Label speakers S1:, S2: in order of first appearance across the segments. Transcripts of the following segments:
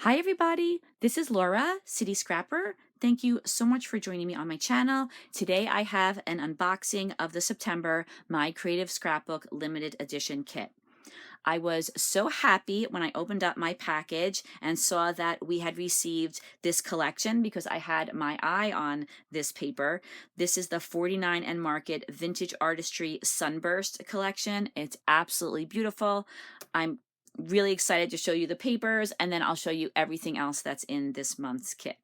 S1: Hi everybody, this is Laura, City Scrapper. Thank you so much for joining me on my channel. Today I have an unboxing of the September My Creative Scrapbook Limited Edition kit. I was so happy when I opened up my package and saw that we had received this collection because I had my eye on this paper. This is the 49 and Market Vintage Artistry Sunburst collection. It's absolutely beautiful. I'm really excited to show you the papers, and then I'll show you everything else that's in this month's kit.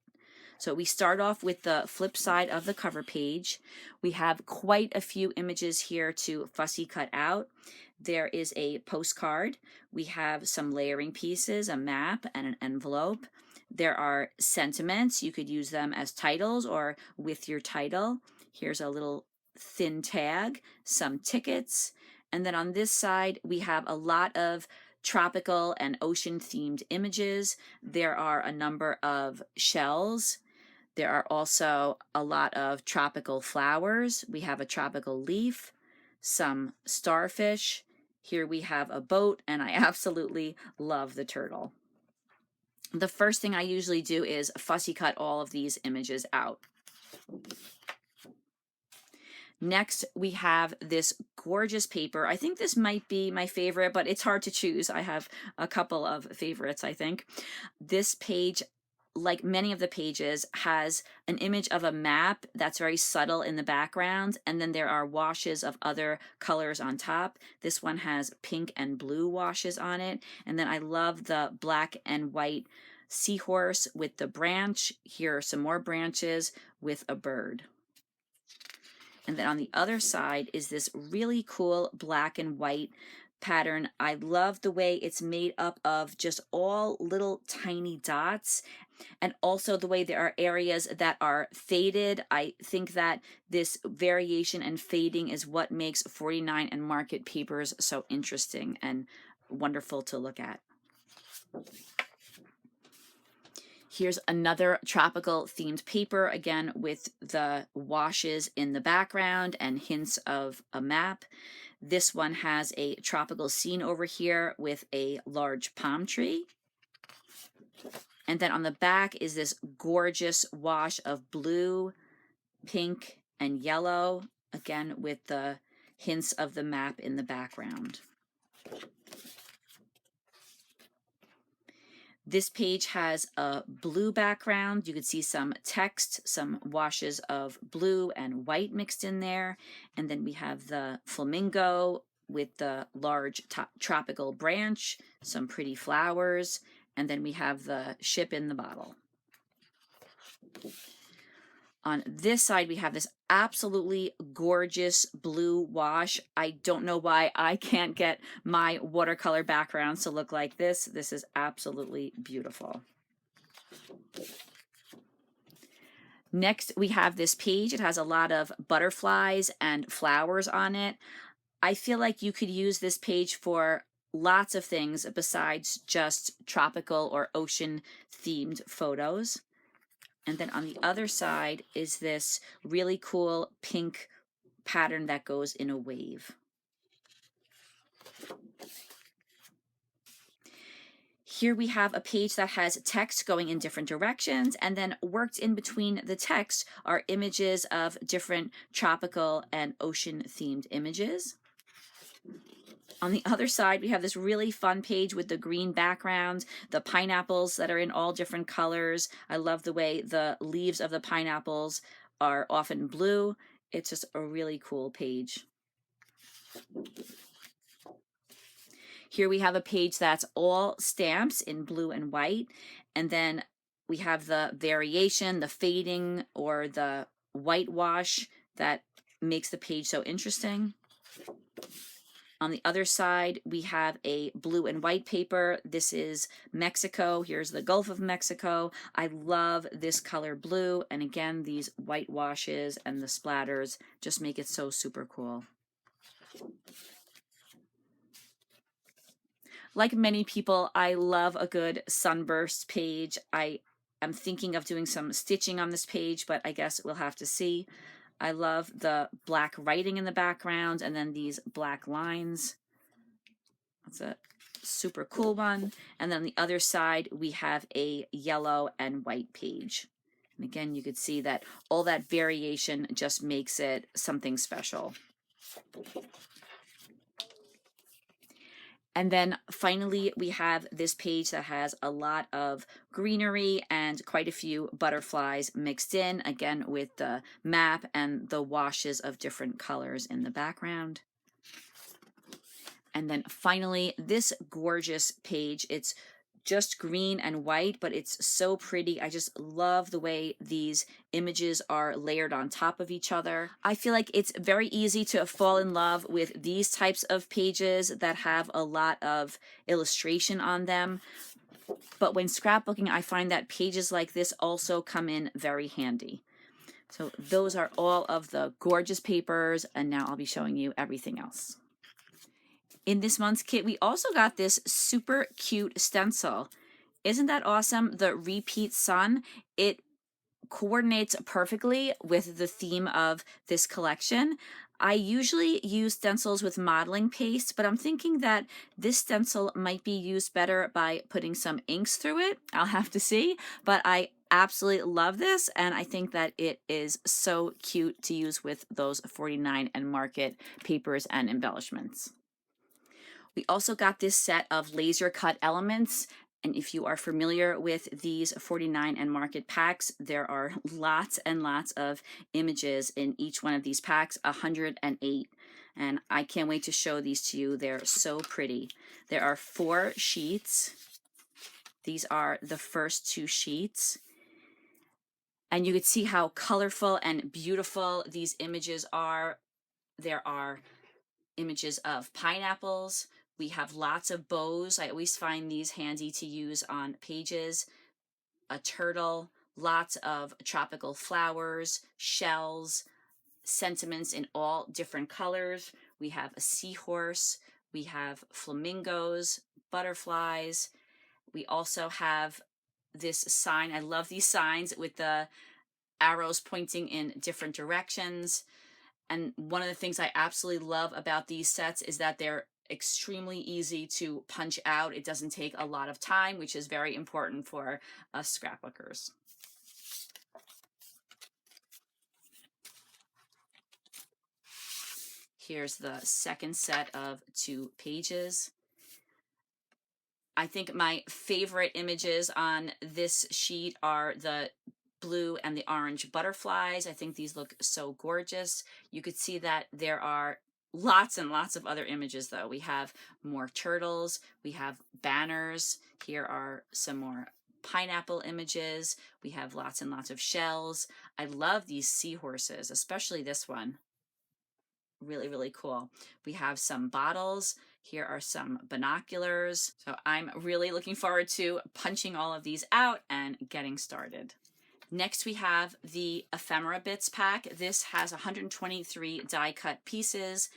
S1: So we start off with the flip side of the cover page. We have quite a few images here to fussy cut out. There is a postcard. We have some layering pieces, a map, and an envelope. There are sentiments. You could use them as titles or with your title. Here's a little thin tag, some tickets, and then on this side we have a lot of tropical and ocean themed images. There are a number of shells. There are also a lot of tropical flowers. We have a tropical leaf, some starfish. Here we have a boat, and I absolutely love the turtle. The first thing I usually do is fussy cut all of these images out. Next, we have this gorgeous paper. I think this might be my favorite, but it's hard to choose. I have a couple of favorites, I think. This page, like many of the pages, has an image of a map that's very subtle in the background, and then there are washes of other colors on top. This one has pink and blue washes on it, and then I love the black and white seahorse with the branch. Here are some more branches with a bird. And then on the other side is this really cool black and white pattern. I love the way it's made up of just all little tiny dots, and also the way there are areas that are faded. I think that this variation and fading is what makes 49 and Market papers so interesting and wonderful to look at. Here's another tropical themed paper, again with the washes in the background and hints of a map. This one has a tropical scene over here with a large palm tree. And then on the back is this gorgeous wash of blue, pink, and yellow, again with the hints of the map in the background. This page has a blue background. You can see some text, some washes of blue and white mixed in there. And then we have the flamingo with the large tropical branch, some pretty flowers, and then we have the ship in the bottle. On this side, we have this absolutely gorgeous blue wash. I don't know why I can't get my watercolor backgrounds to look like this. This is absolutely beautiful. Next, we have this page. It has a lot of butterflies and flowers on it. I feel like you could use this page for lots of things besides just tropical or ocean themed photos. And then on the other side is this really cool pink pattern that goes in a wave. Here we have a page that has text going in different directions, and then worked in between the text are images of different tropical and ocean themed images. On the other side, we have this really fun page with the green background, the pineapples that are in all different colors. I love the way the leaves of the pineapples are often blue. It's just a really cool page. Here we have a page that's all stamps in blue and white, and then we have the variation, the fading, or the whitewash that makes the page so interesting. On the other side, we have a blue and white paper. This is Mexico. Here's the Gulf of Mexico. I love this color blue. And again, these white washes and the splatters just make it so super cool. Like many people, I love a good sunburst page. I am thinking of doing some stitching on this page, but I guess we'll have to see. I love the black writing in the background and then these black lines. That's a super cool one. And then on the other side, we have a yellow and white page. And again, you could see that all that variation just makes it something special. And then finally, we have this page that has a lot of greenery and quite a few butterflies mixed in, again, with the map and the washes of different colors in the background. And then finally, this gorgeous page, it's just green and white, but it's so pretty. I just love the way these images are layered on top of each other. I feel like it's very easy to fall in love with these types of pages that have a lot of illustration on them. But when scrapbooking, I find that pages like this also come in very handy. So those are all of the gorgeous papers, and now I'll be showing you everything else. In this month's kit, we also got this super cute stencil. Isn't that awesome? The repeat sun. It coordinates perfectly with the theme of this collection. I usually use stencils with modeling paste, but I'm thinking that this stencil might be used better by putting some inks through it. I'll have to see, but I absolutely love this, and I think that it is so cute to use with those 49 and Market papers and embellishments. We also got this set of laser cut elements. And if you are familiar with these 49 and Market packs, there are lots and lots of images in each one of these packs, 108. And I can't wait to show these to you. They're so pretty. There are 4 sheets. These are the first 2 sheets. And you can see how colorful and beautiful these images are. There are images of pineapples. We have lots of bows. I always find these handy to use on pages. A turtle, lots of tropical flowers, shells, sentiments in all different colors. We have a seahorse. We have flamingos, butterflies. We also have this sign. I love these signs with the arrows pointing in different directions. And one of the things I absolutely love about these sets is that they're extremely easy to punch out. It doesn't take a lot of time, which is very important for us scrapbookers. Here's the second set of 2 pages. I think my favorite images on this sheet are the blue and the orange butterflies. I think these look so gorgeous. You could see that there are lots and lots of other images though. We have more turtles, we have banners. Here are some more pineapple images. We have lots and lots of shells. I love these seahorses, especially this one. Really, really cool. We have some bottles. Here are some binoculars. So I'm really looking forward to punching all of these out and getting started. Next, we have the Ephemera Bits pack. This has 123 die-cut pieces.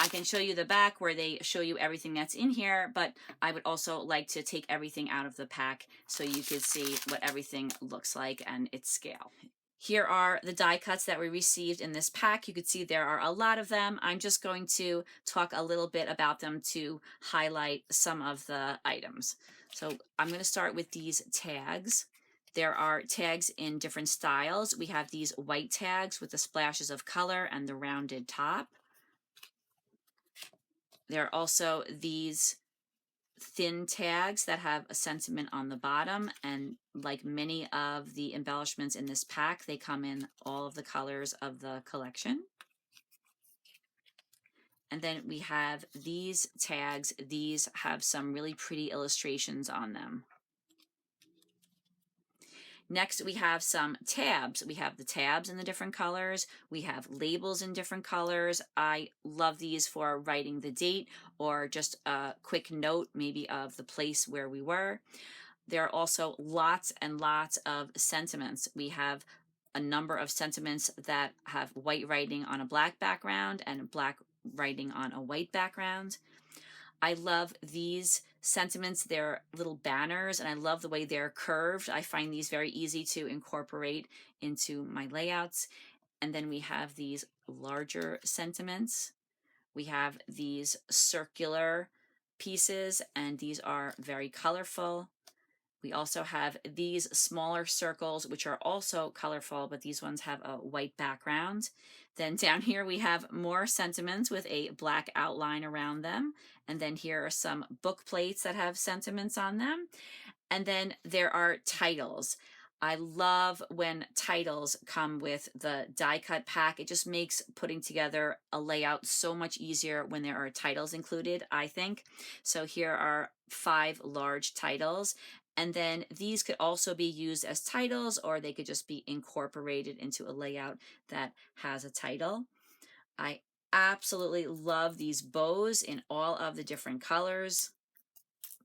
S1: I can show you the back where they show you everything that's in here, but I would also like to take everything out of the pack so you could see what everything looks like and its scale. Here are the die cuts that we received in this pack. You could see there are a lot of them. I'm just going to talk a little bit about them to highlight some of the items. So I'm going to start with these tags. There are tags in different styles. We have these white tags with the splashes of color and the rounded top. There are also these thin tags that have a sentiment on the bottom, and like many of the embellishments in this pack, they come in all of the colors of the collection. And then we have these tags. These have some really pretty illustrations on them. Next, we have some tabs. We have the tabs in the different colors. We have labels in different colors. I love these for writing the date or just a quick note maybe of the place where we were. There are also lots and lots of sentiments. We have a number of sentiments that have white writing on a black background and black writing on a white background. I love these sentiments. They're little banners, and I love the way they're curved. I find these very easy to incorporate into my layouts. And then we have these larger sentiments. We have these circular pieces, and these are very colorful. We also have these smaller circles, which are also colorful, but these ones have a white background. Then down here we have more sentiments with a black outline around them. And then here are some book plates that have sentiments on them. And then there are titles. I love when titles come with the die cut pack. It just makes putting together a layout so much easier when there are titles included, I think. So here are 5 large titles. And then these could also be used as titles, or they could just be incorporated into a layout that has a title. I absolutely love these bows in all of the different colors.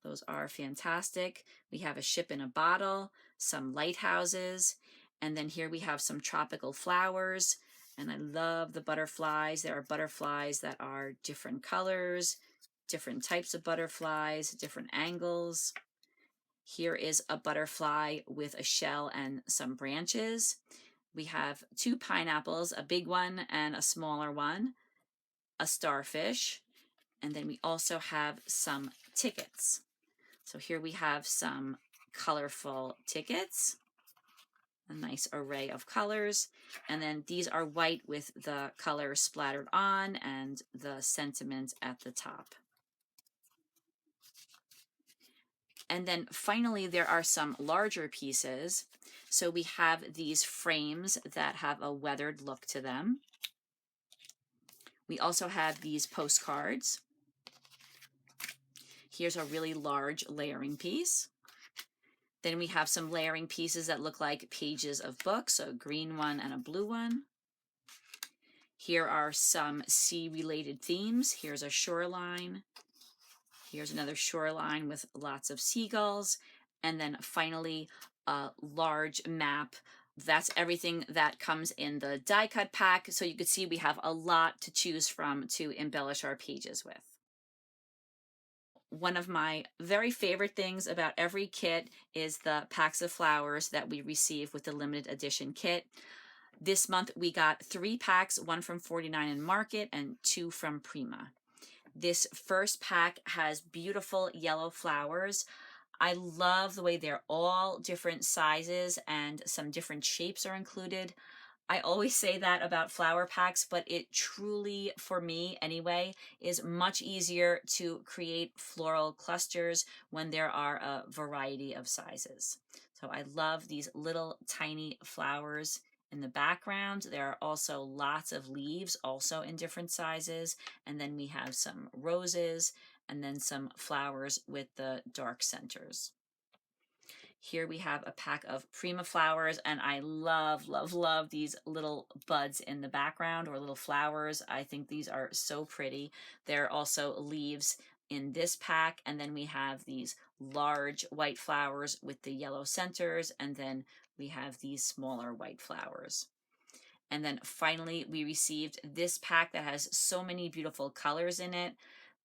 S1: Those are fantastic. We have a ship in a bottle, some lighthouses, and then here we have some tropical flowers. And I love the butterflies. There are butterflies that are different colors, different types of butterflies, different angles. Here is a butterfly with a shell and some branches. We have 2 pineapples, a big one and a smaller one, a starfish, and then we also have some tickets. So here we have some colorful tickets, a nice array of colors, and then these are white with the color splattered on and the sentiment at the top. And then finally, there are some larger pieces. So we have these frames that have a weathered look to them. We also have these postcards. Here's a really large layering piece. Then we have some layering pieces that look like pages of books, a green one and a blue one. Here are some sea-related themes. Here's a shoreline. Here's another shoreline with lots of seagulls. And then finally, a large map. That's everything that comes in the die cut pack. So you can see we have a lot to choose from to embellish our pages with. One of my very favorite things about every kit is the packs of flowers that we receive with the limited edition kit. This month we got 3 packs, 1 from 49 and Market and 2 from Prima. This first pack has beautiful yellow flowers. I love the way they're all different sizes and some different shapes are included. I always say that about flower packs, but it truly, for me anyway, is much easier to create floral clusters when there are a variety of sizes. So I love these little tiny flowers in the background. There are also lots of leaves, also in different sizes. And then we have some roses and then some flowers with the dark centers. Here we have a pack of Prima flowers, and I love, love, love these little buds in the background or little flowers. I think these are so pretty. There are also leaves in this pack, and then we have these large white flowers with the yellow centers, and then we have these smaller white flowers. And then finally, we received this pack that has so many beautiful colors in it.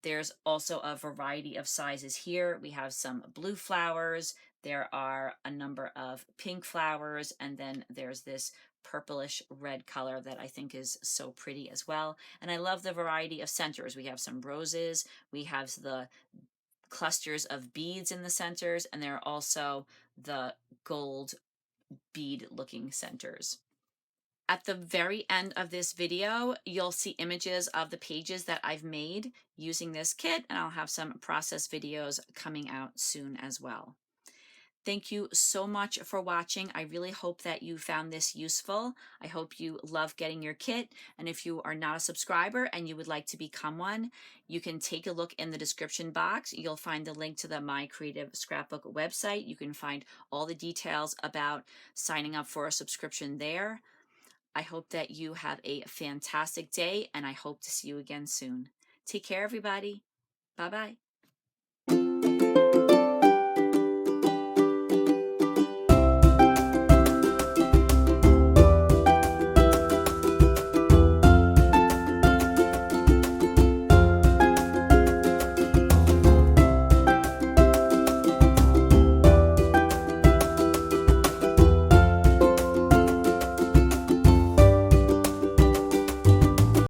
S1: There's also a variety of sizes here. We have some blue flowers. There are a number of pink flowers, and then there's this purplish red color that I think is so pretty as well. And I love the variety of centers. We have some roses, we have the clusters of beads in the centers, and there are also the gold bead looking centers. At the very end of this video, you'll see images of the pages that I've made using this kit, and I'll have some process videos coming out soon as well. Thank you so much for watching. I really hope that you found this useful. I hope you love getting your kit, and if you are not a subscriber and you would like to become one, you can take a look in the description box. You'll find the link to the My Creative Scrapbook website. You can find all the details about signing up for a subscription there. I hope that you have a fantastic day, and I hope to see you again soon. Take care, everybody. Bye-bye.